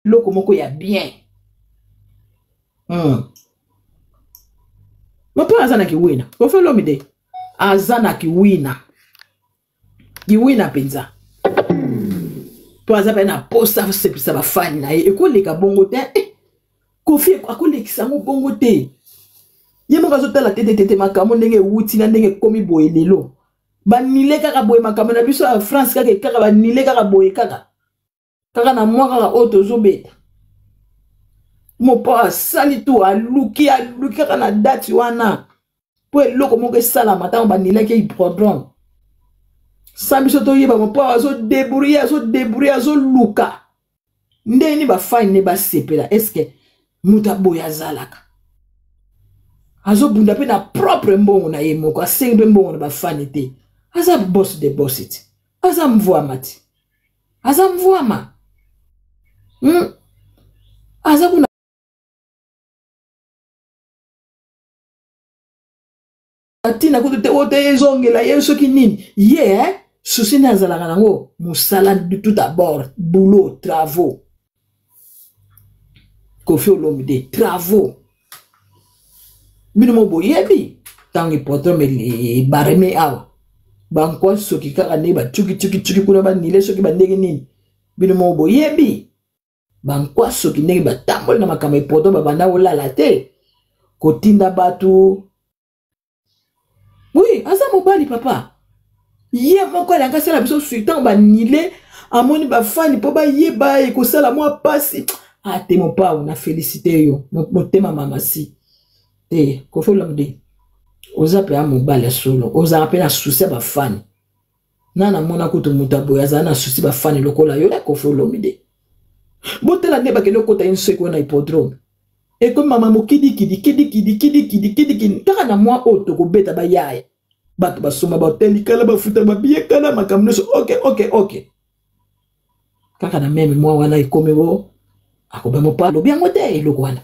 loko moko ya bien. Mopa azana ki wina. Kofi Olomide. Azana ki wina. Ki wina penza. Po azape na posta sepisa ba fan na ye. Eko leka bongo te. Kofi ako lekisa mo bongo te. Ye mo kazota la tete makamo ndenge wuti na ndenge komi boye lelo. Ba nile kaka boye makamo na biso a France kaka ba nile kaka boye kaka. Kaka na mwa kaka oto zobeta. Mopa sali tu aluki kaka na date wana. Po eloko moko sala matang ba nile ke hippodrome. Sambi soto yeba mopa zo débrouiller zo luka. Ndeni ba fine ne ba sepela. Eske muta boya zalaka. Azo bunda pe na propre mbongo na ye moko. Asengbe mbongo na ba fanite. Aza boss de boss it. Aza mvua mati. Aza mvua ma. Aza kuna. Atina kutu te wote ezongela ye soki nini. Ye souci na zalaka nango. Musala de tout d'abord. Boulot, travaux. Kofi Olomide, travaux. Bino mo boyebi. Tangi poto me bareme awa. Bankwa soki kaka ne ba chuki kuna ba nile soki ba ndenge nini. Bino mo boyebi. Bankwa soki ndenge ba tambol na makama poto ba banda olala te. Kotinda batu. Oui, asa mobali papa. Ye moko la ngasa la biso suitan ba nile amoni ba fani po ba yeba e ko sala moi pasi. Ah te mon pa on a félicité yo. Motema mama si. Te Kofi Olomide. Oza pe a mobali solo. Oza pe na souci ba fani. Nana mona kutu mutaboya za na souci ba fani lokola yo la Kofi Olomide. Botela ne ba kelo kota inse ko na hippodrome. Et comme maman mo kidi. Kaka na moi auto ko beta ba yae. Bato ba soma ba teli kala ba futa ba biye kala makamno so ok. Kaka na meme moi wana ikomi wo. Ako ba mo pa lo bien ngote eloko wana.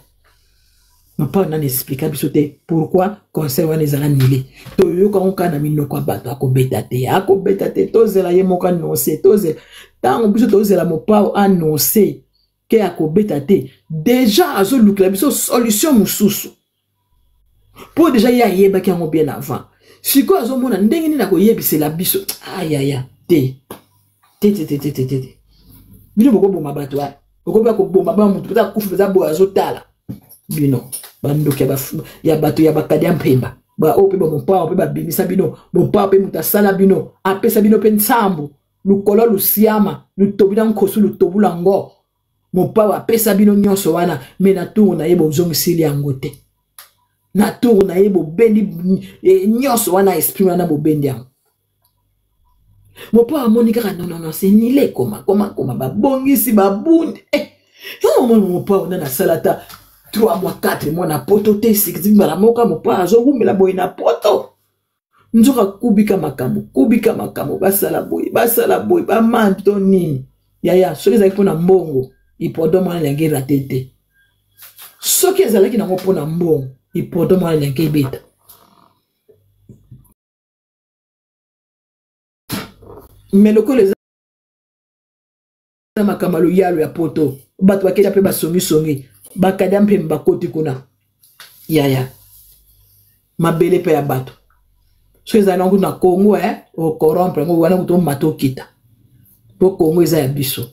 Ma pa na expliquer biso te pourquoi conseil wana ezala nile. To yo ka onka na minoko bato ako beta te to zela ye moka nonse to zela. Tango biso to zela mo pa annoncer ke akobeta te déjà azo lukela biso solution mususu po déjà ya yeba ki yango bien avant siko azo mona ndenge nini akoyebisela biso ayaya te bino boko boma bato wa boko ba ko boma ba mutu peta kufu za bo azo tala bino bandoki ya bato ya bakadi mpemba ba ope ba mopa ope ba bimisa bino mopa ope mutasala bino apesa bino pe nsambu lukolo lusiama lutobila nkosu lutobula ngo mopa wa pesa bino nyonso wana me na tour na yebo zongisili yango te na tour na yebo bendi nyonso wana esprit wana bo bendi yango mopa amonika ka non c'est nile koma ba bongisi ba bunde yo mopa ona na salata 3 mois 4 mois na poto te 6 mara moka mopa azongumela boy na poto nzoka kubika makambo basala boy ba manto nini yaya soki za ipona mbongo hippodrome wana lenge ratete soki ezalaki nango mpona mbongo hippodrome wana lenge ibeta me lokolo eza makambo yalo ya poto bato baketa mpe basongi bakada mpembe bakoti kuna yaya mabele mpe ya bato soki ezali nango na Congo okorompre ngo wana kuto mato kita po Congo eza ya biso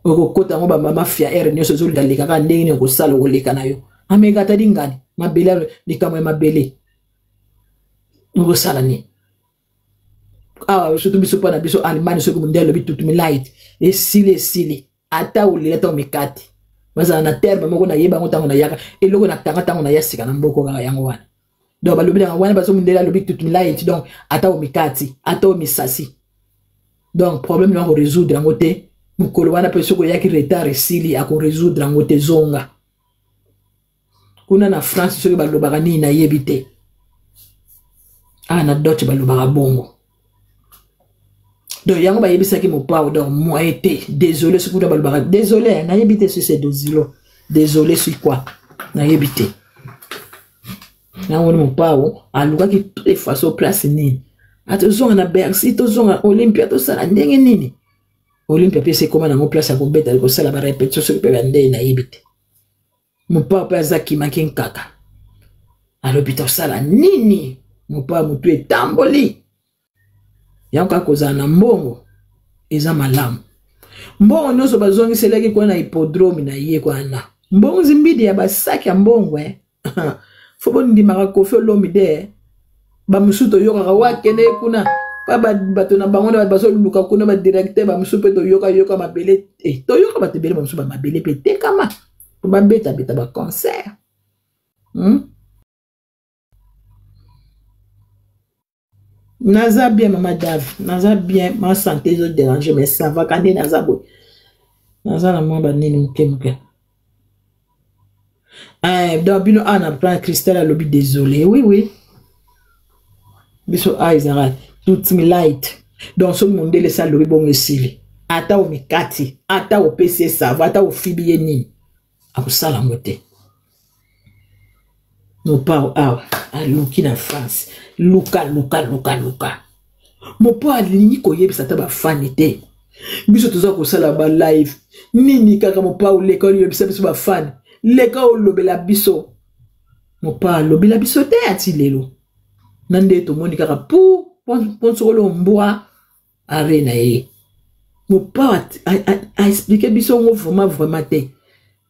okokota ngo ba mama fia nyonso zo daleka ka ndenge ni ko sala ko leka na yo ameka tadi ngani mabele likamo ya mabele ngo sala ni surtout biso pana biso Allemagne so ko ndelo bitutu light esile ata ulela to mikati baza na terme moko na yeba ngo tango na yaka eloko na tanga tango na yasika na mboko ka yango wana donc balobi na wana bazo mundela lobi tutu light donc ata o mikati ata o misasi donc problème na ko résoudre ngo te mukolo wana pe soko yaki retard esili ako résoudre ngo te zonga kuna na France soki balobaka nini na yebi te na Dutch balobaka bongo donc yango bayebisaki mopa donc moi été désolé soki kuna balobaka désolé na yebi te si c'est désolé sur quoi na yebi te na woni mopa alukaki toutes les façons place nini atozonga na Bercy tozonga Olympia tosala ndenge nini Olympia pe se koma na mo place ya kobeta ko sala ba répétition so pe bande na yebite mo papa azaki makin kaka alobita sala nini mo papa mutu etamboli yanka kozana na mbongo eza malamu mbongo nyonso bazongiselaki kwa na hippodrome na ye kwana mbongo zimbidi ya basaki ya mbongo fo bondimaka kofi olomide bamusuto yokaka wakende kuna pa bato na bango na bazoluka kuna ba directeur bamusu pe yoka mabele toyoka bato bele bamusu ba mabele pe tekama po babeta ba concert naza bien mama Dave naza bien ma santé zo déranger mais ça va quand naza bo naza na mwa banini muke donc bino ana prend Christelle a lobby désolé oui biso Isaac tout light donc ce monde le sal lobby bon esili ata o mikati ata o PC sava ata o fibiye ni akusala ngote no pa a luki na France luka mo pa alingi koyebisa ta ba fanité biso toza kosala ba live nini kaka mo pa oleka oyebisa biso ba fan leka olobela biso mo pa lobela biso te ati lelo nande to moni kaka pou ponsolo mbwa arena ye mo pa a expliquer biso ngo vraiment te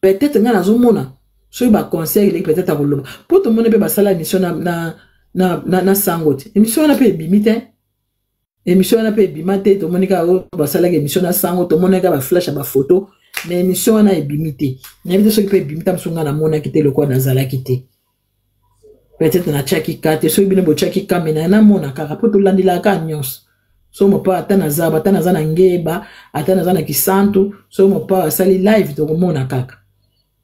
peut-être nga nazomona so ba conseil le peut-être a koloba pour to moni pe ba sala émission na sangote émission na pe bimite émission na pe bimate to moni ka ba sala émission na sangote to moni ka ba flash ba photo mais émission na ebimite na bito so pe bimita msunga na mona kite lokwa na zala kite peut-être na chaki kate so bino bo chaki kamena na mona kaka poto landila ka nyos so mo pa ata na zana ngeba ata na zana kisantu so mo pa sali live to mona kaka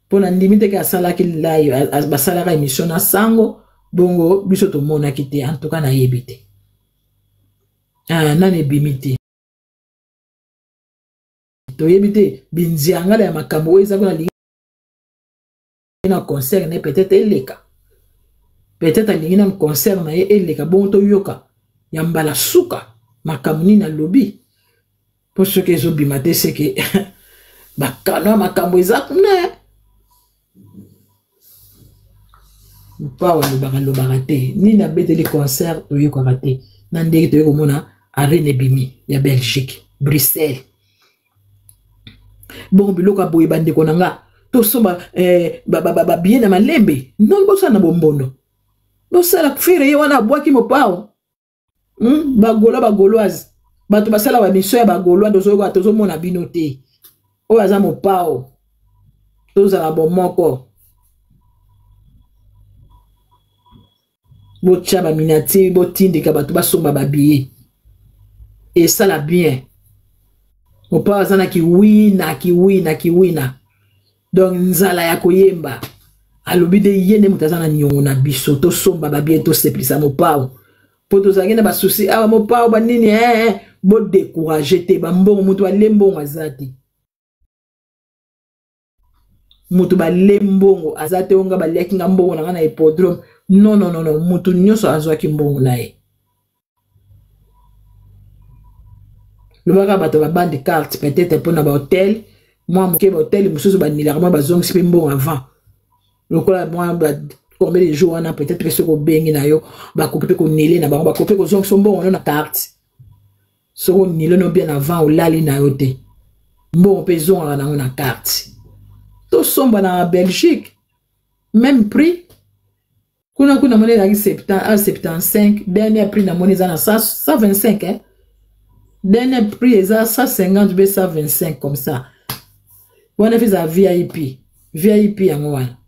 pona ndimite ka sala ki live basala ka émission na sango bongo biso to mona kite en tout cas na yebite nane bimite to yebite binziangala ya makambo eza kuna na concert ne peut-être eleka peut-être alingi na concert na ye eleka bon to yoka ya mbala suka makambo nini na lobi po soki ezobima te seke bakano makambo eza kuna pawa lobaka te nini na beteli concert toyokaka te na ndenge toyokomona arene bimi ya Belgique Bruxelles bon biloko boye bandeko na nga to somba bien na malembe non bosana bombondo bosala kufire ye wana bwaki mopao bagoloise bato basala ba mission ya bagolois tozo mona bino te o aza mopao tozala bomoko botia ba minati botindika bato basomba babiye esala bien mopao aza na kiwina donc nzala ya koyemba alobi de yene mutaza na nyongo na biso to somba ba bien to seplisa mopao poto zaki na ba souci awa mopao ba nini bo décourager te ba mbongo mutu ba lembongo azati mutu ba lembongo azate onga ba leki nga mbongo na na hippodrome non mutu nyonso azwaki mbongo nae lobaka bato ba bande carte peut-être pour na ba hôtel moi moke ba hôtel mususu ba nilakama ba zongi sipe mbongo avant lokola moi combien de jours on a peut-être que ce qu'on bengi na yo ba couper ko nele na ba couper ko zongi mbongo na carte so ko nile no bien avant o lali na yo te mbongo pe zonga na carte to somba na Belgique même prix kuna monnaie na 75 dernier prix na monnaie na 125 dernier prix est 150 b 125 comme ça on a fait ça VIP yango wana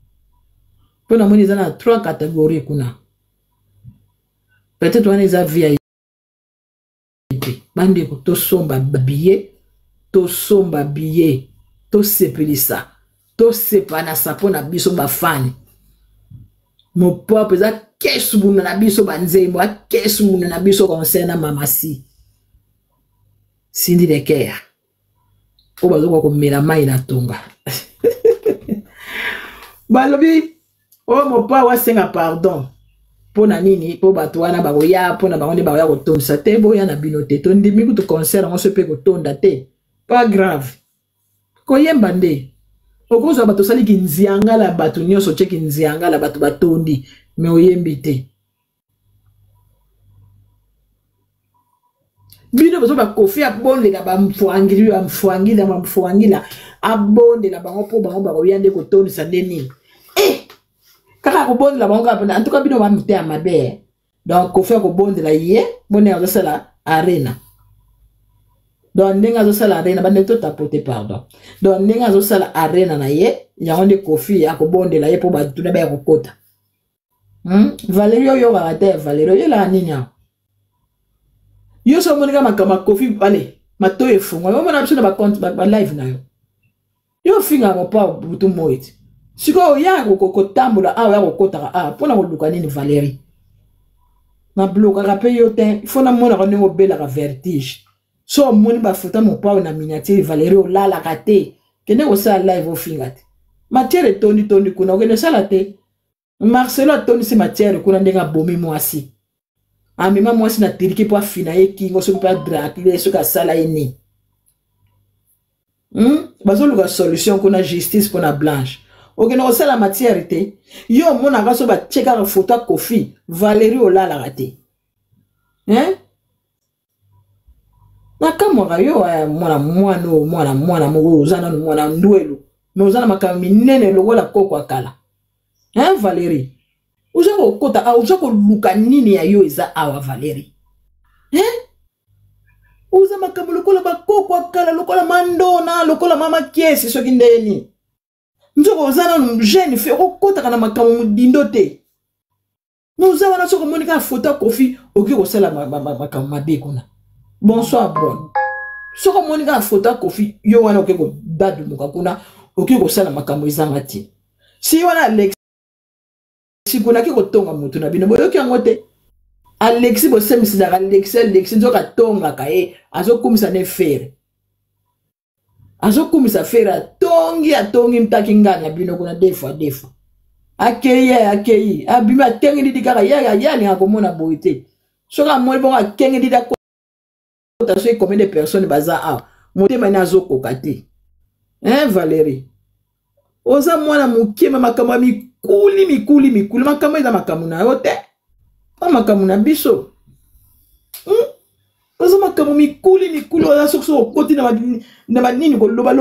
pour na monnaie na 3 catégories kuna peut-être on est à VIP bande ko to somba billet to sepelisa to sepana sapona biso ba fan mo papa za kesu buna na biso banzembo a kesu buna na biso concernant mamasi Cindy Decker o bazoko ko mela mai na tonga balobi o mo pa wa senga pardon pona nini po bato wana bakoya pona bango nde bakoya kotonda te boya na bino te to ndimi kutu concert ngo sepe kotonda te Pas grave. Koyemba nde. Okozo bato sali ki nzianga la bato nyoso che ki nzianga la bato batondi. Me oyembi te. Bino beso ba kofi abonde la ba mfuangila abonde la bango po bango ba oyande ko toni sa neni. Kaka ko bonde la bango en tout cas bino ba mute amabe. Donc kofi ko bonde la ye, bonne azo sala arena. Donc nenga zo sala arena ba neto tapoter pardon. Donc nenga zo sala arena na ye, ya onde kofi ya ko bonde la ye po ba tuna ba ko kota. Valerio yo garate Valerio yo la ninya. Yo so monika makama kofi ale mato efunga yo mona biso na ba compte ba live na yo yo finga mo pa butu moiti siko ya ko tambula ya ko kota pona ko luka nini Valérie na bloka rappel yo te il faut na mona ko ngo bela ka vertige so moni ba futa mo pa na miniature Valérie o la kate kene ko sa live o finga te matière toni kuna ko ne sala te Marcelo toni si matière kuna ndenga bomi mwasi amima mwasi na tiriki po afina ye kingo so pa drakile so ka sala eni bazo luka solution kuna justice pona Blanche oke no sala matière te yo mona ga so ba cheka ka photo Kofi Valérie olala rate na kamwa yo mwana mo uzana mwana ndwelu no uzana makami nene lokola koko akala Valérie Ujako kota ujako luka nini ya yo eza awa Valérie uza makambo lokola bakoko akala lokola mandona lokola mama kiesi soki ndeni njoko ozana jeune fe okota kana makambo mudindo te nous avons soko monika photo Kofi oki ko sala makambo mabe kuna bonsoir bon soko monika photo Kofi yo wana oki ko dadu muka kuna oki ko sala makambo ezanga ti si wana Alex si kuna ki ko tonga mutu na bino boyoki yango te Alexis bo semisi da Alexis nzoka tonga kae azokumisa ne fere azokumisa fere atongi mtaki ngana bino kuna defa akeyi abima tengi didi kaka ya ni akomona boite soka moi bon akengi didi ko ta so combien de personnes baza motema na azokoka te Valérie oza mwana mukema makama mikuli makama eza makamu na yo te pa makamu na biso oza makamu mikuli oza sokso okoti na banini loba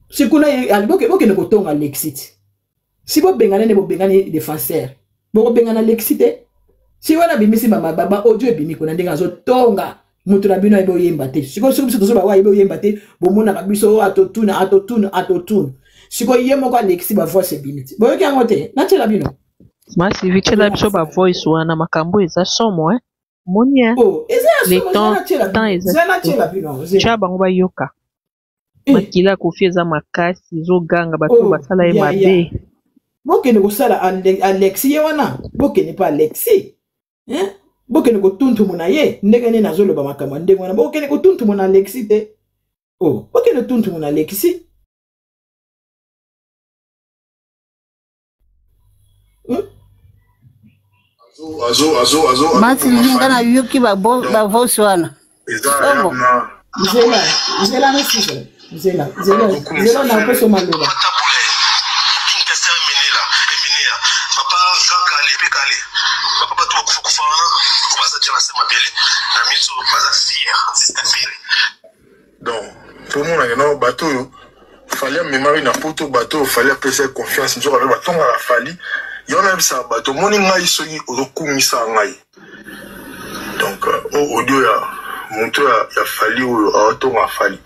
sikuna bokende kotonga Alexis si bobengana ne bobengani défenseur bokobengana Alexis te si wana bimisi ba audio ebimi kuna ndenge azotonga mutu na bino ebe oyemba te siko biso tozoba wa ebe oyemba te bomona ka biso atotuna siko ye moko Alexis ba voix ebimiti boyoki yango te natela bino masi vichela biso ba voice wana makambo eza somo moni les temps eza cha bango bayoka makila Kofi eza makasi zoganga bato basala ye mabe bokende kosala Alexis ye wana bokende pa Alexis bokende kotuntumu na ye ndenge nini azoloba makambo ndenge wana bokende kotuntumu na Alexis te bokende tuntumu na Alexis Mati ngana yuki ba voice wana zela na peso maloba donc tout le monde a un bateau fallait mémoire na poto bateau fallait appeler confiance nzoka ba tonga la fali yona bisa bateau moni ngai soki ozokumisa ngai donc audio ya monto ya fali o tonga fali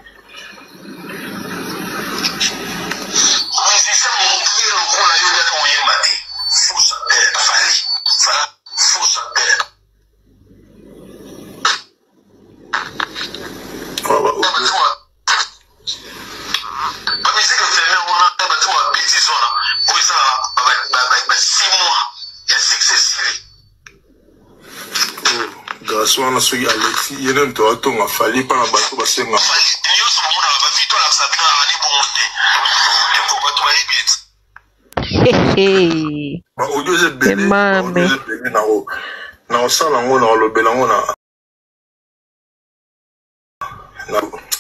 Garçon, on a Alexis, il y a un tour à fallu par la bateau, parce que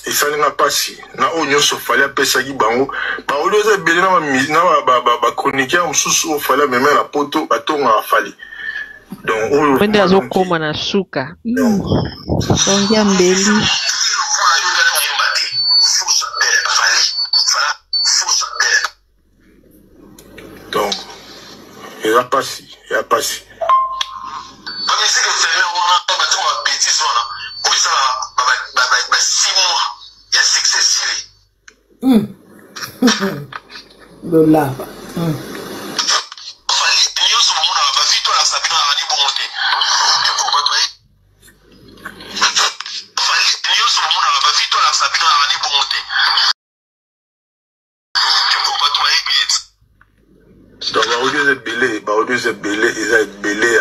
Et ça n'a pas si. Na oignon so fallait pesa ki bango. Ba au lieu de belé na chroniqueur mususu fallait même la poto batonga fali. Donc on wende azokoma na suka. Songia mbeli. Donc il a pas si, il a pas si. Le lava. Donc, au lieu de belé, ils ont belé à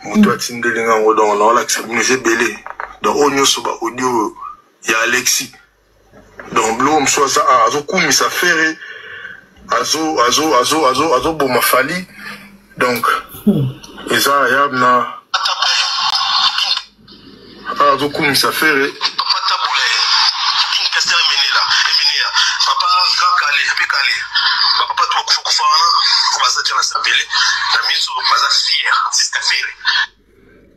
mon toit Tindelinga, on a accepté belé. Donc, on y audio, il y a Alexis. Donc, l'homme soit ça, azo koumi sa ferré, azo bon ma fali. Donc, et ça, y a na, azo koumi sa ferré.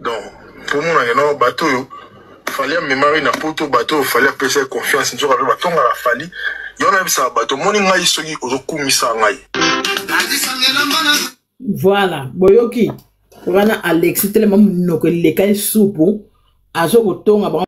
Donc, pour moi, il y a un bateau, il fallait mémoire na poto bateau, il fallait passer confiance, il fallait bateau à la fali. Il y en a ça bateau, mon ngai sogi ozokumisa ngai. Voilà, boyoki. Wana Alexis tellement munoko lekai supu, azo kotonga ba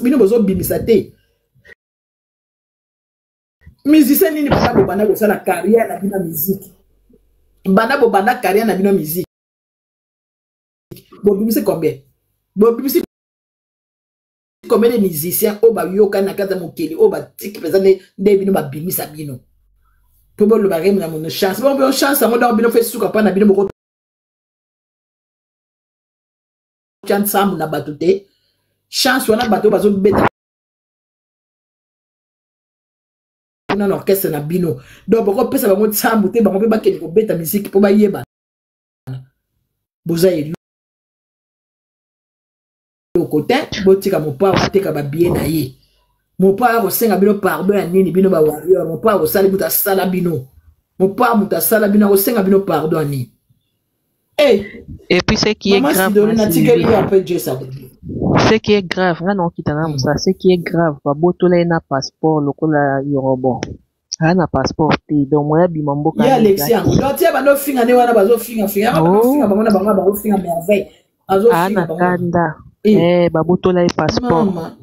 bino bozo bimisa te. Musicien nini bana ko sala carrière na bino musique. Bana carrière na bino musique. Bo bimisa combien? Bo bimisa combien de musiciens o ba yoka na kata mokeli o ba tiki présenter de bino ba bimisa bino. To bo lo ba rem na mon chance. Bon chance ngo da bino fait suka pa na bino boko chance sam na batute. Chance wana bato bazo beta na orchestre na bino donc boko pesa bango tsambu te bango pe bakeni ko beta musique po ba yeba boza eri au côté botika mo pa oteka ba bien na ye mo pa ko senga bino pardon ya nini bino ba warrior mo pa ko sala buta sala bino mo pa muta sala bino ko senga bino pardon ni et puis ce qui est grave ce qui est grave, ce qui est grave, babotola na passeport lokola yorobo. Na passeport te donc moi bimambo ka. Ya Alexia, donc tia bano finga ne wana bazo finga bangona banga bazo finga merveille. Azo finga kanda. Babotola passeport.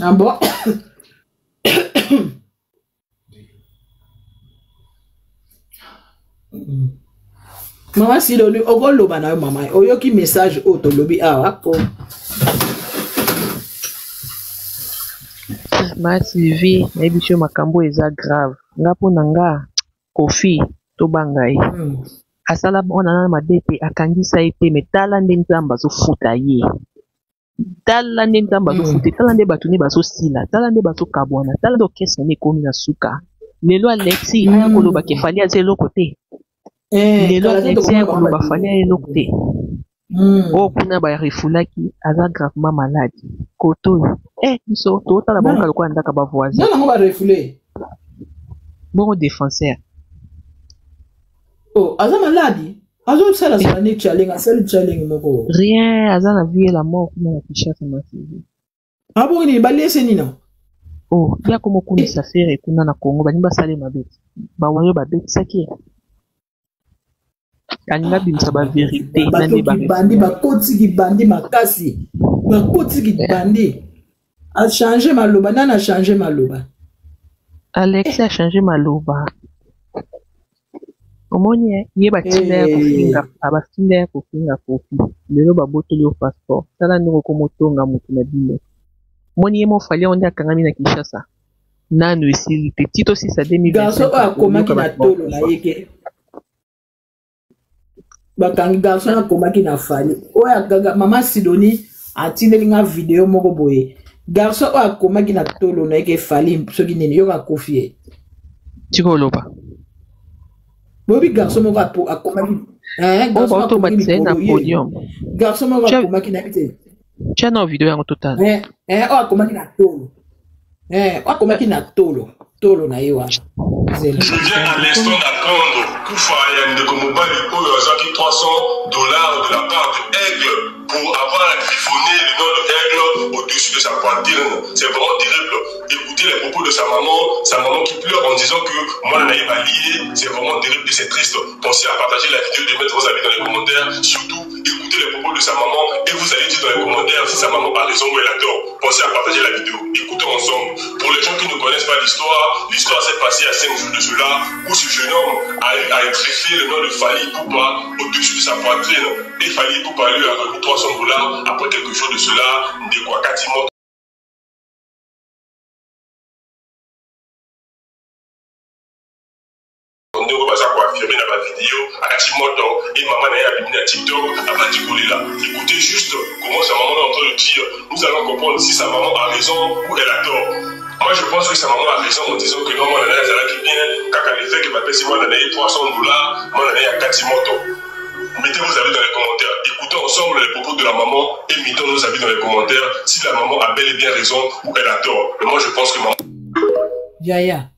Ah bon. Maman si le ogo loba na maman oyoki message auto lobi ko ma Sylvie na biso makambo eza grave ngapo nanga Kofi to bangai asala ona na madete akangisa ite metala nde nzamba zo futa ye tala nde nzamba zo futa tala nde batuni baso sila tala nde baso kabwana tala ndo kesa ne komi na suka lelo Alexis aya koloba kefali azelo côté lelo Alexis koloba fali eloko te o kuna ba refulaki aza gravement malade koto biso to tala banka lokwa ndaka ba voisin non ba refulé bon défenseur aza malade azo sala sani challenge moko rien aza na vie la mort kuna na Kinshasa masivi bon ni ba laisser ni non ya komo kuna safere kuna na Congo bani ba sale mabeti ba wayo ba beti saki kaninga bimsa ba vérité na ne ba bandi ba koti ki bandi makasi ba koti ki bandi a changé maloba nana a changé maloba Alex a changé maloba omoni ye ba tindere kofinga abasindere kofinga Kofi lelo ba botoli au passeport tala ndiko komotonga mutu na bino moni ye mo fali on dia kangami na Kinshasa nanu esili te tito si sa 2020 garçon akomaki na tolo na yeke bakangi garçon akomaki na fali oya gaga mama Sidoni atindeli nga video moko boye garçon akomaki na tolo na yeke fali soki nini yo akofie tikoloba bobi garçon moko akomaki garçon akomaki na podium garçon moko akomaki na ite tia na video yango total akomaki na tolo akomaki na tolo na ye wana je viens à l'instant d'apprendre Kufa ya ndeko mobali oyo azaki $300 de la part de Aigle pour avoir griffonné le nom de Aigle au-dessus de sa poitrine. C'est vraiment terrible. Écoutez les propos de sa maman qui pleure en disant que moi n'en ai pas lié. C'est vraiment terrible et c'est triste. Pensez à partager la vidéo, de mettre vos avis dans les commentaires. Surtout, écoutez les propos de sa maman et vous allez dire dans les commentaires si sa maman a raison ou elle a tort. Pensez à partager la vidéo. Écoutons ensemble. Pour les gens qui ne connaissent pas l'histoire s'est passée à 5 jours de cela où ce jeune homme a eu à greffer le nom de Fally Ipupa au-dessus de sa poitrine. Et Fally Ipupa lui a remis $300 après quelques jours de cela. Ndekwakati Moto. Affirmé dans ma vidéo à Timoto et maman n'a pas TikTok à Patikolela. Écoutez juste comment sa maman est en train de dire. Nous allons comprendre si sa maman a raison ou elle a tort. Moi je pense que sa maman a raison en disant que non, moi n'a pas qui bien. Quand elle fait que ma personne moi n'a pas $300, moi n'a pas Timoto. Mettez vos avis dans les commentaires. Écoutons ensemble les propos de la maman et mettons nos avis dans les commentaires si la maman a bel et bien raison ou elle a tort. Mais moi je pense que maman. Yaya.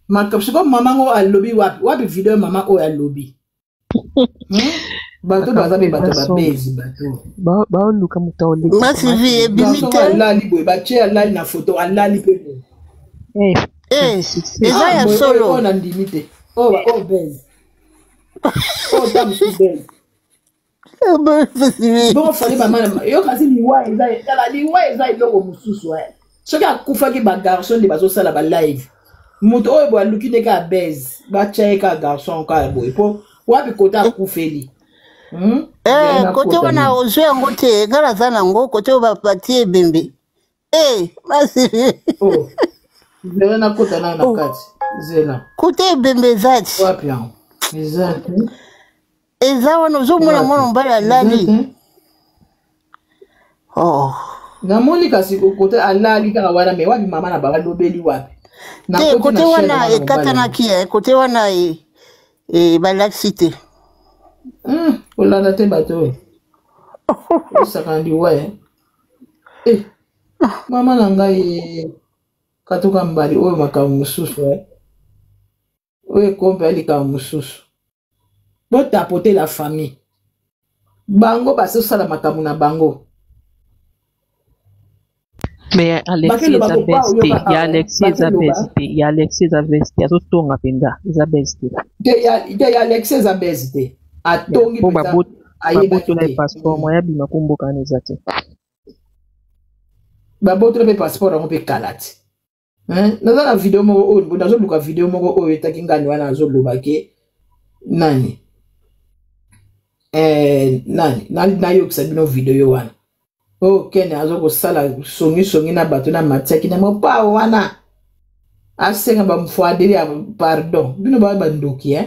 Makapsiko mama ngo alobi wapi video mama o alobi. Bato bazabe bato babezi bato. Ba luka mutaole. Masivi ebimite. Alali boy ba che alali na photo alali pe. Eza ya solo. On andimite. Oh bezi. Oh tam su bezi. Bon fali mama yo kasi liwa eza iloko mususu soki akufaki ba garçon de bazosala ba live. Muto oyo bo aluki ne ka beze ba cheka garçon ka boy po wapi kota kufeli kote wana ozwe yango te ngala za nango kote oyo bapatie ebembe masivi zela na kota na kati zela kote ebembe eza ti wapi yango eza wana ozomona mwana mobali alali namoni kasi kote alali kaka wana me wapi mama na baba lobeli wapi te kote wana ekatanaki kote wana balakisi te olanda te bato osakandi we mama na ngai katuka mbali oyo makambo mosusu oyo ekompe alika mosusu botapote la famille bango basosala makambo na bango. Mais Alexis Ezabeste, il y a Alexis Ezabeste, il y a Alexis Ezabeste, il y a tout ton apenda, Ezabeste. Il y a Alexis Ezabeste. A tongi pesa. Baboto la passeport, moi yabi makumbo kanezate. Baboto la passeport on peut kalati. Naza la vidéo moko o, nazo luka vidéo moko o etaki ngani wana nazo lobake nani. Na yo kusabino vidéo wana. Kene azo kosala songi na bato na matiaki na mopa wana asenga ba mfuadeli ya pardon bino ba bandoki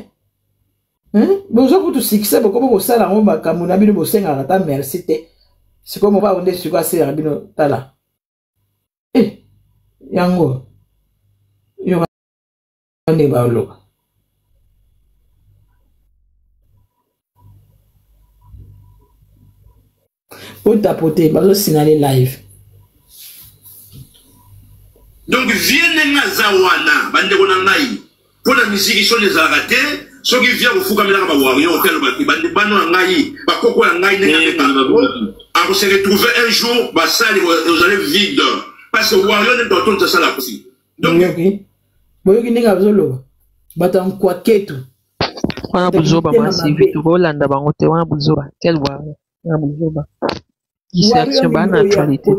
bozo kutu sikise boko kosala ngo makambo na bino bosenga kata merci te siko mo ba onde siko asera bino tala yango yo ande ba loka pour tapoter, bazo signaler live. Donc vienne na zawana bande kona ngai pour la musique sur les arrêtés ceux qui viennent au fouka melaka ba warrior tel ba bande bano ngai ba koko ngai ne ka on se retrouver un jour ba salle vous allez vide parce que warrior ne doit pas ça la aussi. Donc boyoki ninga bazolo batam kwa ketu wana buzoba masivi to Rolanda bango te wana buzoba quel warrior wana buzoba distraction ba naturalité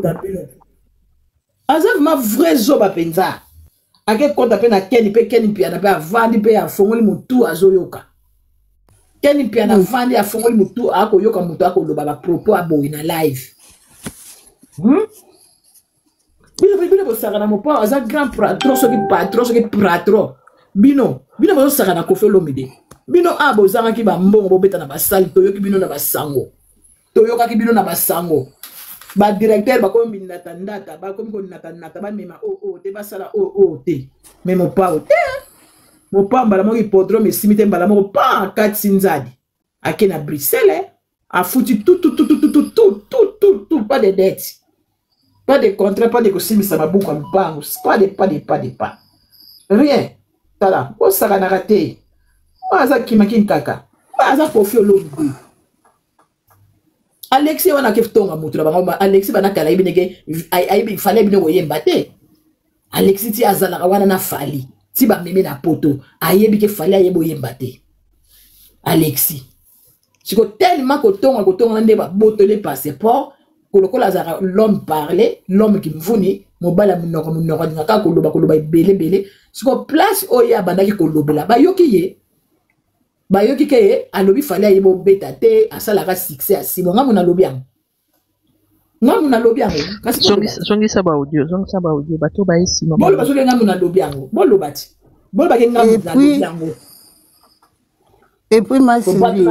azaf ma vrai zoba penza ake konta pe na keni piana pe avandi pe afongoli mutu azoyoka keni piana avandi afongoli mutu akoyoka mutu akoloba ba propos aboyi na live bino bosaka na mopa aza grand patron soki patron soki patron bino bosaka na Koffi Olomide bino bozangaki bambongo bobeta na basali toyoki bino na basango toyokaki bino na basango ba directeur bakomi ndata bakomi ko ndata ba mema te basala te mais mopa te mopa mbala moko hippodrome simite mbala moko pa katsinzadi ake na Bruxelles a foutu tout pas de dettes. Pas de contrat, pas de costume, ça m'a beaucoup en banque. Pas de. Rien. Tala. Oh, ça n'a raté. Maza Kimakin Kaka. Maza Koffi Olomide. Alexis, on a qu'à faire un Alexis, on a qu'à il fallait bien voyer mbaté. Alexis, ti azala wana na fali. Ti ba meme na poto. Ayebi ke fallait ayebi voyer mbaté. Alexis. Si ko tellement ko tonga nde ba botole passeport. L'homme parlait, l'homme qui m'vouni, mon bala munoko ngaka koloba belé. Si ko place oya bandaki kolobela ba yoki ke alobi fallait ayebo beta te asala ka succès asimo ngamuna lobiang. Ngamuna lobiang. Zongi saba audio bato ba isimo. Bolo baso ngamuna lobiang. Bolo bati. Bolo ba ngamuna lobiang. Et puis ma Sylvie.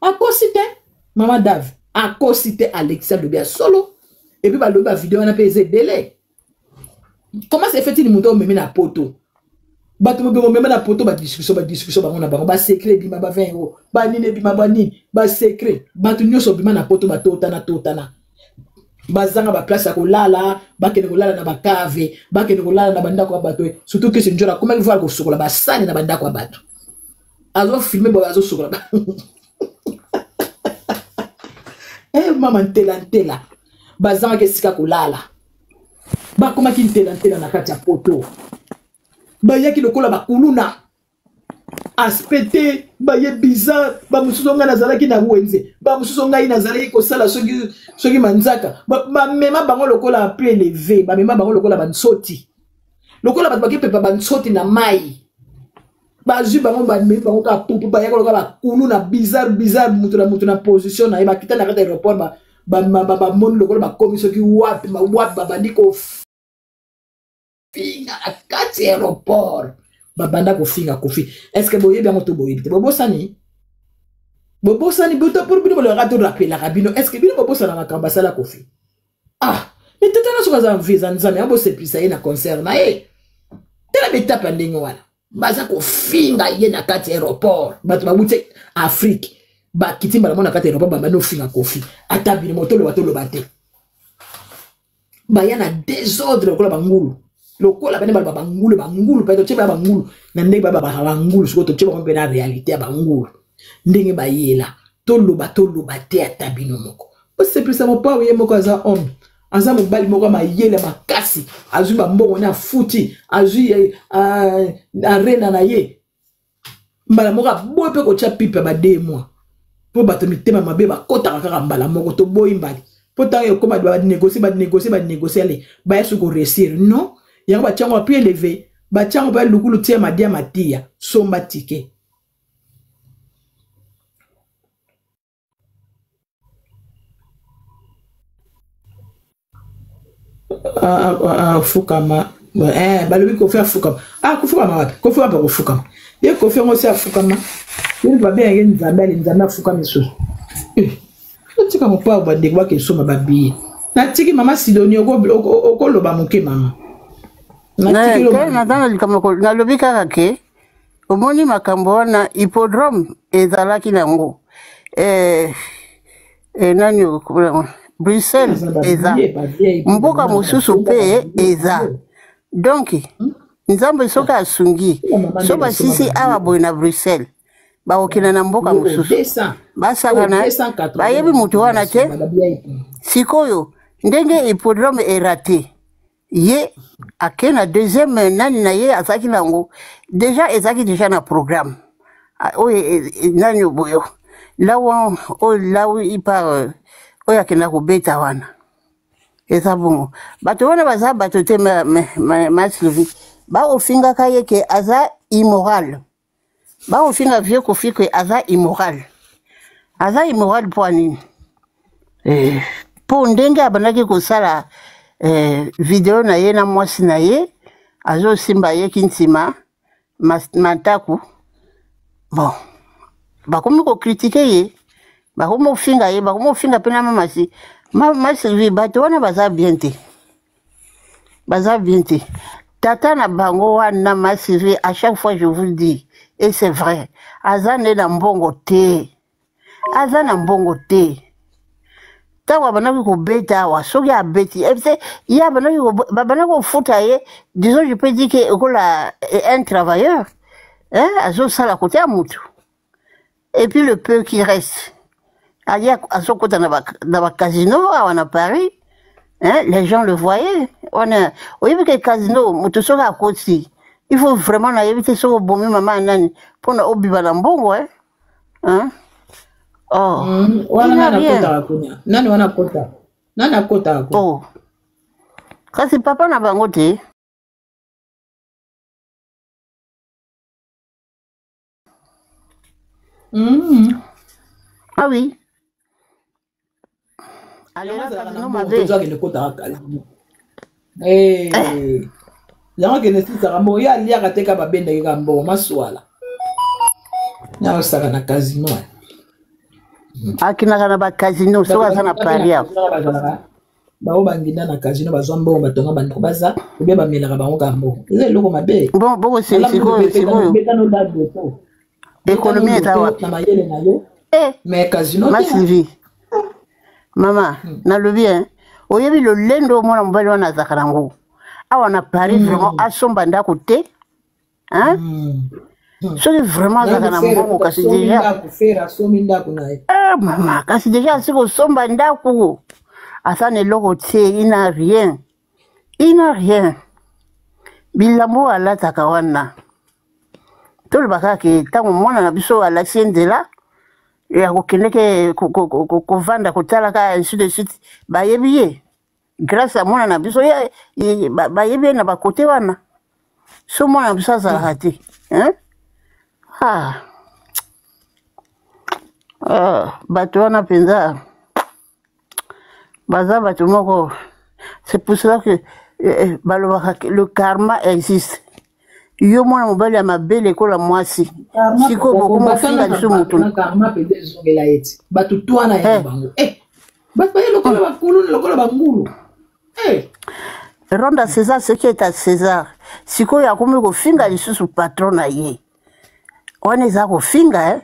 A cosité Maman Dave. A cosité Alexia Lobia solo. Et puis, la vidéo, on a payé délai. Comment c'est fait-il de me mettre à poto? Même la poto, discussion, on a secret, bima, 20 €. Banine, bima, ba secret. Batunyo, so bima, na poto, totana. Bazanga, ba place à kolala, bakene kolala na bakave, bakene kolala na banda kwa bato. Surtout que c'est une journée, comment il voit que sur la bassane na banda kwa bato. Azo filmé, azo sur la maman tela bazanga ke sika kolala ba koma ki tela na kati ya poto ba yaki lokola ba kuluna aspecté ba ye bizarre ba mususo nga nazalaki na wenze ba mususo nga inazalaki ko sala soki manzaka ba mema bango lokola peu élevé ba mema bango lokola bansoti lokola ba ki pepa bansoti na mai ba zu bango ba mema bango ka pupu ba yako lokola ba kuluna bizarre mutu na position na ba kita na kata aéroport ba mon lokola ba komisio ki wapi ba bandiko finga akati aéroport ba banda ko finga Koffi. Est-ce que boye bien moto boye te bobosani boto pour bino le radio rappeler la rabino. Est-ce que bino bobosana makamba sala Koffi? Mais tetana so kaza visa nzame abo se plisa na concert na tela beta pandenge wala baza ko finga ye na kati aéroport bato babute Afrique ba kitimba la mona kati aéroport ba no finga Koffi atabini moto lo bato lo bate ba yana désordre ko la bangulu lokola bane ba bangulu pa to cheba bangulu na ndenge ba bangulu siko to cheba ko na réalité ya bangulu ndenge ba yela to lo bate atabino moko o se plisa mo pa ye moko za homme aza mobali moko mayele makasi azwi bambongo na futi azwi arena na ye mbala moko boye pe ko tia pipe ba 2 mois po bato mitema mabe bakota kaka mbala moko to boyi mbali po tango koma ba négocier ale ba yesu ko réussir non yango ba tiango plus élevé ba tiango ba lukulu tia madia matia somba tike fukama balobi Koffi afukama kufukama wapi Koffi wapi kufukama ye Koffi ngo si afukama ye ba bien ye nzambe afukama so tika mo pa ba de kwa ke soma babi na tiki mama Sidonie okoloba moke mama na tiki na lobi kaka ke omoni makambo wana hippodrome ezalaki nango nani Bruxelles eza mboka mosusu pe eza donc nzambe soka asungi so basisi awa boye na Bruxelles baokina na mboka mosusu basakana bayebi mutu wana te sikoyo ndenge hippodrome erate ye ake na deuxième nani na ye azaki nango déjà ezaki déjà na programme oyo nani boyo lawo ipar oya kena kubeta wana eza bongo bato wana baza bato te ma Sylvie ba ofinga kaye ke aza immoral ba ofinga vie Koffi ke aza immoral po nini po ndenge abanaki kosala video na ye na mwasi na ye azo simba ye kintima mataku bon bakomi ko critiquer ye bakomi finga ye bakomi finga pena mamasi Sylvie bato wana baza bien te tata na bango wana ma Sylvie à chaque fois je vous dis et c'est vrai azane na mbongo te tawa banaki ko beta wa soki a beti ya banaki ko futa ye disons je peux dire que un travailleur azo sala côté à mutu et puis le peu qui reste alia azo kota na ba casino à Paris les gens le voyaient oui que casino mutu soka koti il faut vraiment na éviter soko bomi mama nani pona obiba na mbongo nani wana kota oh kasi papa na bango te ah oui yango kende sisaka mbo ye aliaka te ka babendaki ka mbongo maswala nyakosaka na casino akinaka na bacasino soki aza na pari yako bao banginda na casino bazwa mbongo batonga bandeko baza obe bamelaka bango ka mbongo eza eloko mabe bongo sikoyo ekonomi eza wapi na mayele na yo mais casino Sylvie mama nalobi oyebi lolendo omona mobali wana azaka nango awa na Paris vraiment asomba ndako te soki vraiment azaka na mbongo kasi deja mama kasi deja asi kosomba ndako asa na eloko te il n'a rien bilambo alataka wana tolobaka ke ntango mwana na biso alasi nzela ya kokende kovanda kotalaka ainsi de suite bayebi ye grâce à mwana na biso bayebi ye na bakote wana so mwana na biso azalaka te bato wana mpenza baza bato moko c'est pour cela que balobaka le karma existe yo mwana mobali ya mabe lekola mwasi siko bokomofinga liso moto bato twana ya bango bato baye lokola bangulu rendre à César ce qui est à César sikoyo akomi kofinga lisusu patron na ye wana eza kofinga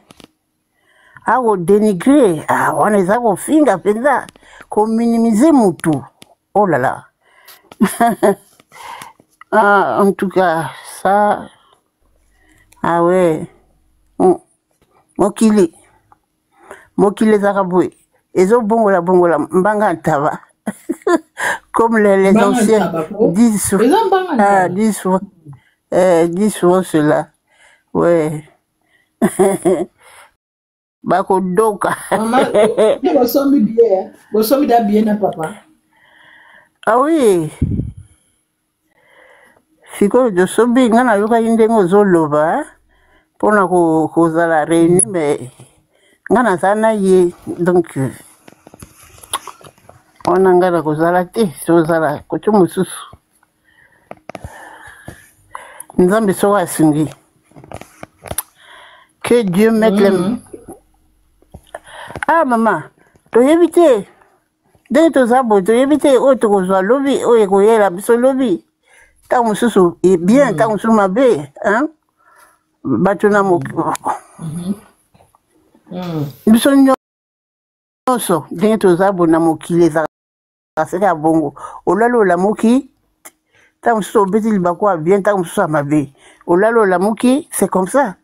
akodénigre wana eza kofinga mpenza kominimize mutu oh là là en tout cas ça ouais mokili ezaka boye ezobongola mbanga ntaba comme les anciens disent souvent cela ouais bakodoka bosomi da bien na papa ah oui sikoyo tosobi nga nayokaki ndenge ozoloba mpona kozala réuni mais nga naza na ye donc wana nga na kozala te tozala kote mosusu nzambe soko asungi que Dieu mette les mama toyebi te ndenge toza boye toyebi te oyo tokozwa lobi oyo ekoyela biso lobi ntango mosusu bien ntango mosusu mabe bato na biso nyonso ndenge toza boye na mokili ezaka seke ya bongo olala olamuki ntango mosusu obeti libako ya bien ntango mosusu ya mabe olala olamuki c'est comme ça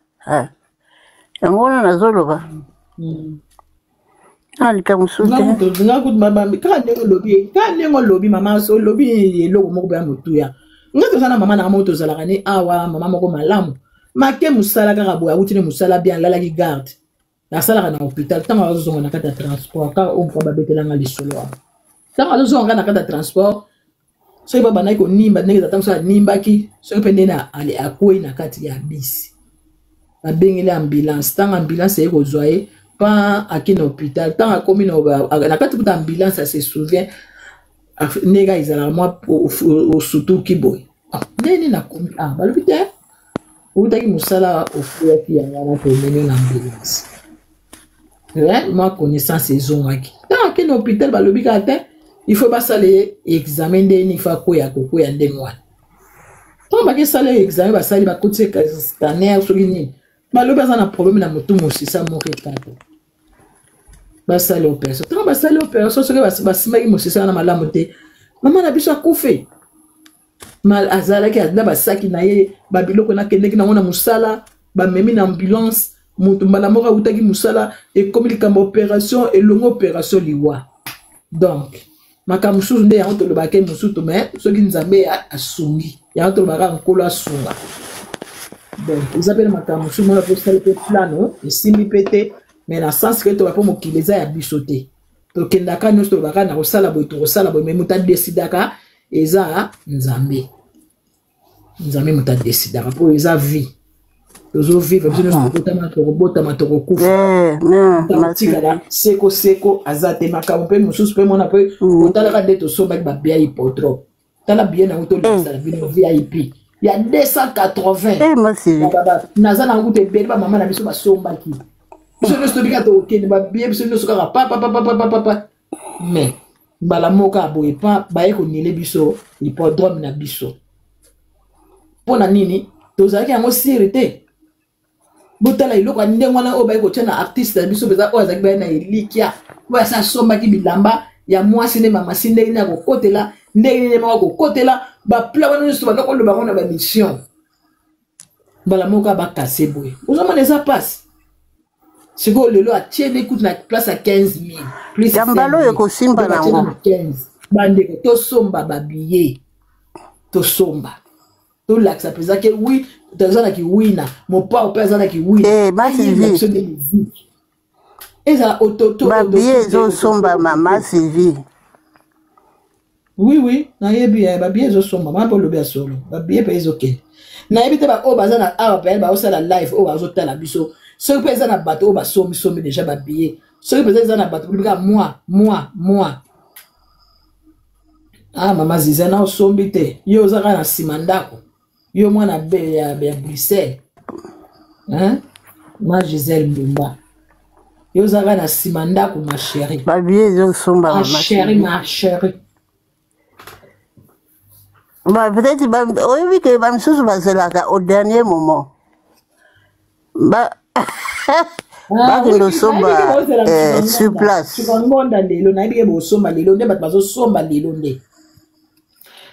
yango wana nazoloba likambo mosusu kaka ndenge olobi mama so olobi eloko moko boya motuya nga toza na mama na moko tozalaka ne awa mama moko malamu make mosala kaka boye awuti ne mosala bien alalaki garde asalaka na hôpital ntango azozonga na kati ya transport kaka oyo mpo babetelanga lisolo wana ntango azozonga na kati ya transport soki babandaki konimba ndenge tata mosu animbaki soki mpe ndenge akwei na kati ya bisi babengeli ambulance ntango ambulance eye kozwa ye pa aki na hôpital ntango akomi na kati kuta ambulance ase souvient nega izala moi au surtout kiboy neni na komi balobi te utaki musala ofuyaki yango na pemeni na ambulance moi connaissance ezongaki tant que l'hôpital balobi ka te il faut basala examen ndeni fa koya kokoya ndenge wana tant bakesala examen basali bakotise scanner soki nini balobi aza na problème na motu mosisa moko etato basali opération tant basali opération soki basimaki mosisa wana malamu te mama na biso akufe mal azalaki na basaki na ye babiloko nakendeki nango na mosala bamemi na ambulance moto mbala moko autaki mosala ekomi likambo opération elongo opération liwa donc makambo mosusu nde yango tolobaki mosusu me soki nzambe asungi yango tolobaka nkolo asunga donc eza mpe na makambo mosusu mona posala mpe plano esimbi mpe te mais na sens ke tolobaka mpo mokili eza ya biso te tokendaka nyonso tolobaka na kosala boye tokosala boye me moto adesidaka eza nzambe moto adesidaka mpo eza vie tozovivre biso nyonso tokobotama tokokufa tikala seko aza te makambo mpe mosusu mpe mona mpe otalaka nde tosombaki babia hipotrope tala bien nango tolekisala bino vip ya 280 naza nango te ebele bamama na biso basombaki biso nyonso tobika tokende babie biso nyonso kaka papapapapapapa mais mbala moko aboye pa baye konile biso hippodrome na biso mpona nini tozalaki yango siri te botala iloko ndenge wana oyo baye kotia na artiste na biso mpenza oyo azalaki baye na elikia oyo asa asombaki bilamba ya mwasi nde mamasi ndenge nini akokotela ndenge nini moko akokotela bapla wana nyonso baka koloba ngo na bamission mbala moko abakase boye ozomona eza pasi sikoyo lelo atiene kutu na place ya 15 000 yambala oyo ekosimba nango bandeko tosomba babiye tosomba tolakisa mpenza ke wi tozalaki wina mopao mpe azalaki wina ezala babiye ezosomba mama Sylvie oui nayebi babiye ezosomba mama mpe olobi ya solo babiye mpe ezokende nayebi te baoyo baza na awa mpe baosala live oyo bazotala biso soki mpe eza na bato oyo basombi deja babiye soki mpenza eza na bato bolobika moi mama ziza na osombi te yo ozaka na nsima ndako yo mwana be ya Bruxelles ma Gisèle Mbumba yo ozaka na nsima ndako ma chérie babiye ezosomba ma chérie peut-être oyebi ke bamisusu bazelaka au dernier moment bakende osomba sur place sukangonda lelo nayebi ke bosomba lelo nde bato bazosomba lelo nde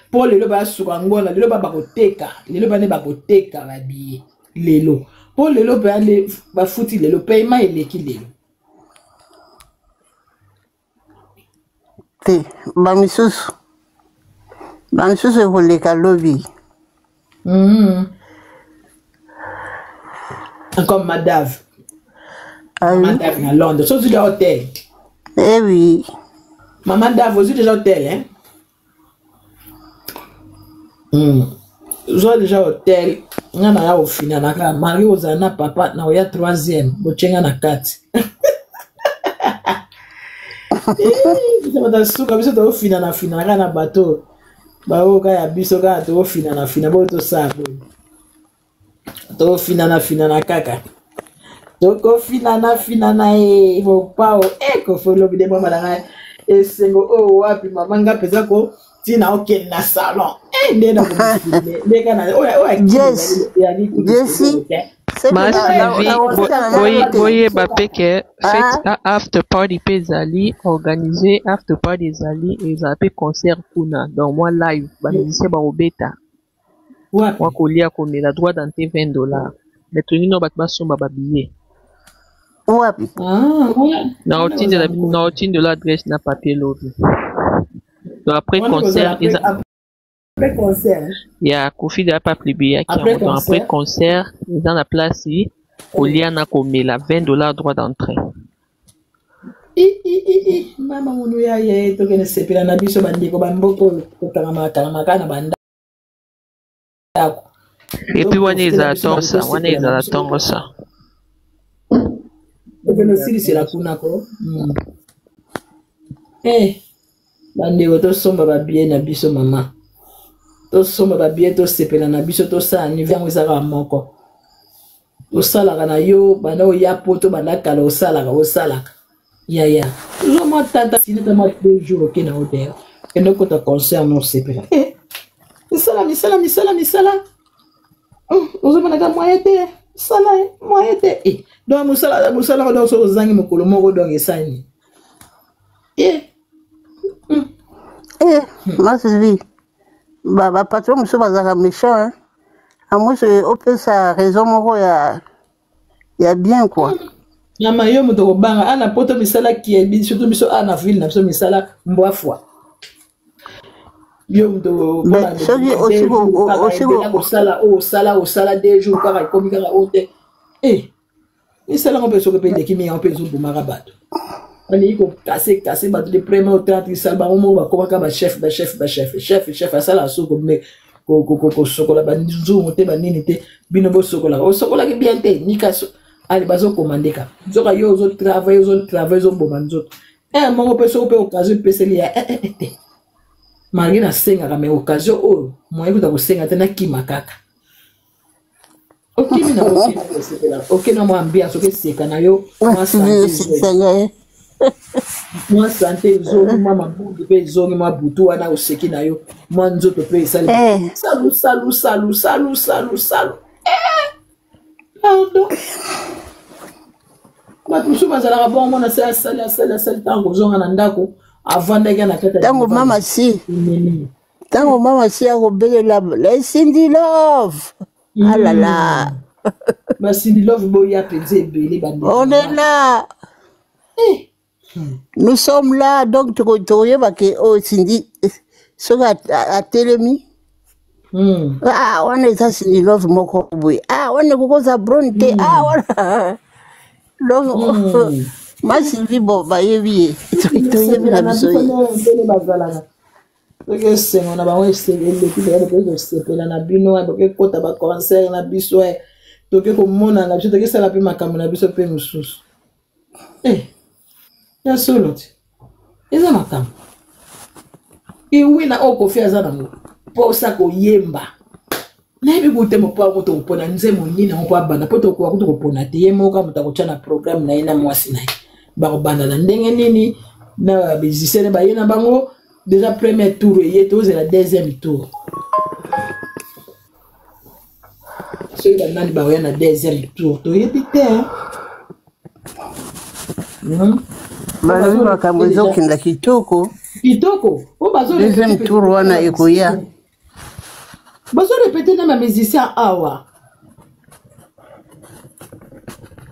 mpo lelo basuka ngonda lelo bakoteka lelo bane bakoteka babiye lelo mpo lelo mpe bafuti lelo paiement eleki lelo te bamisusu ekoleka lobi comme Madave à Londres. So, tu es hôtel. Eh oui. Maman Dave, vous êtes déjà hôtel, hein? Vous êtes déjà hôtel. On a au final, Marie Ozana, papa, na oya 3e. Bochenga na 4. Vous êtes suka, vous êtes au final, na bateau. Ba oka ya biso ka to final na bo to sa. To final na kaka. Toko finana pao eko folo bide mama na esengo o wapi mama nga pesa ko tina oke na salon ndena ko ndeka na Jesse voyez bapeke fête after party pezali organisé after party ezali ezape concert kuna donc moi live ba musicien ba obeta wa kolia komela droit d'entrée $20 mais tunino bato basomba babillet wapi na otinde de l'adresse na papier lobi donc après concert ya kofi de pas plié après concert dans la place kolia na komela $20 droit d'entrée mama munu ya ye tokene sepela na biso bandeko bamboko kokamaka na banda et puis wana ezala ntongo sa c'est la kunako Bandeko to somba ba bien na biso mama. To somba ba bien to sepela na biso to sa anniversaire ngizaka moko. To sala kana yo bana o ya poto bana kala o sala ya. Zo mo tata sinita mo 2 jours ke na hotel. Et nous quand on concert nous sepela. Misala. Ozo manaka moyete. Sala moyete. Donc musala do so zangi mokolo moko donc esani. Moi c'est lui. Bah patron monsieur bazaka méchant hein. À moi c'est au peu sa raison moko ya bien quoi. Na mayo moto banga ana poto misala qui surtout biso ana ville na biso misala mbwa fois. Yo ndo ba sala 2 jours kaka komi kaka ote. Misala on peut se repérer qui met en peso pour marabato. On est ko casser bato de premier au 30 salba on va comment ka ba chef à sala so ko me ko sokola ba nzu mote ba nini te bino bo sokola o sokola ke bien te ni kaso ali bazo commander ka zoka yo zo travail zo bomanzo mon peso pe occasion peseli ya malgré na senga ka me occasion o mo ekuta ko senga tena kimakaka. Ok, mina ok na mo ambiance ok seka na yo moi santé zo mama budu pe zo ma butu wana oseki na yo moi nzoto pe sali salut pardon ba tusu bazala bon mona sala tango zonga na ndako avant ndenge na kata tango mama si ako belela la Cindy Love alala ba Cindy Love boya penze belé ba on est là. Nous sommes là, donc tu vois que Cindy, ce gars a télémi. On est ça, Cindy Love, mon copain. On est beaucoup à Bronte. Donc, ma Sylvie, bon, bah, il y a la maison. On a pas essayé de se faire la bino, donc quand tu as concert na biso, donc comme mon na biso, donc ça la plus ma camona biso pe musus. Ya solo ti eza makam iwi na okofi aza nango po sa koyemba na yebi kute mopa moto kopona nzemo nini na mopa banda po tokoka kutu kopona te ye moka moto akotya na programme na ye na mwasi na ye bakobanda na ndenge nini na bezisene baye na bango déjà premier tour eye tozela deuxième tour soki banani baoya na deuxième tour toyebi te Balobi makambo ezokenda kitoko deuxième tour wana ekoya bazo répéter na bamusicien awa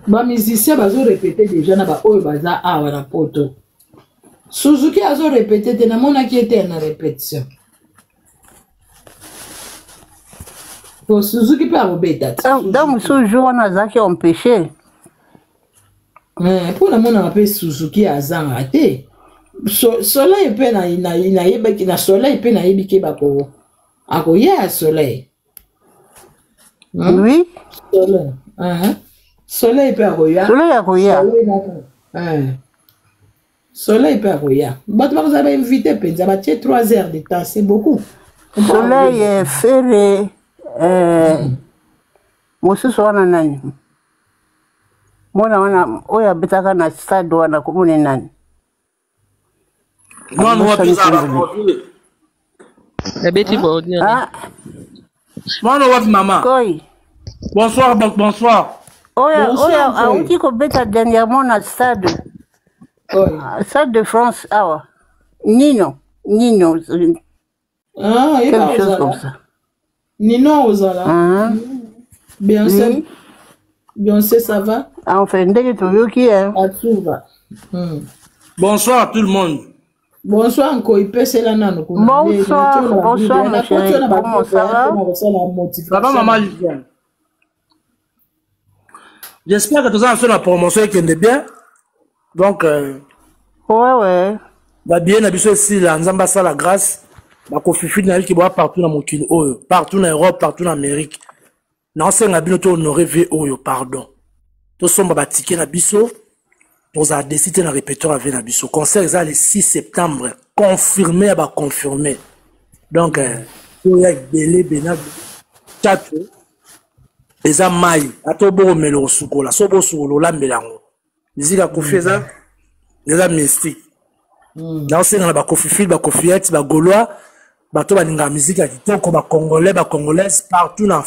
bamusicien bazo répéter déjà na baoyo baza awa na poto Suzuki azo répéter te namonaki ete na répétition po Suzuki mpe akobeta te donc mosusu jour wana azalaki empêché. Pour la mona pe Suzuki azanga te soleil pe na yebaki na soleil pe na yebiki bako akoya soleil oui soleil pe akoya soleil pe akoya bato bakoza ba invité penza ba 3 heures de temps c'est beaucoup soleil fere mosusu wana nani mwana oya betaka na stade wana komone nani mwana wapi zara Betty Bordier. Mwana wapi mama Koi bonsoir oya auti ko beta dernièrement na stade de France awa Nino quelque chose comme ça Nino ozala Beyoncé, ça va? Enfin, dès que tu veux qui est. Tout va. Bonsoir à tout le monde. Bonsoir, encore. Bonsoir, ma chérie. Comment ça va? Ça va, maman Liliane? J'espère que tu as fait la promotion qui est bien. Donc, ouais. Va bien, habitué ici, la Nzamba, ça la grâce. La Kofifi, qui boit partout dans mon kilo, partout en Europe, partout en Amérique. Non, c'est un bino to honoré VO, pardon. To somba batike na biso, on a décidé de répéter avec na biso. Concert est le 6 septembre confirmé ba confirmé donc il y a belé bena chat eza mai atobo melo sukola sobo sukolo la melango musique Koffi eza mystique là aussi na ba Koffi Fil ba Koffiette ba Gaulois bato balinga musique ya kitoko ba congolais ba congolaises partout na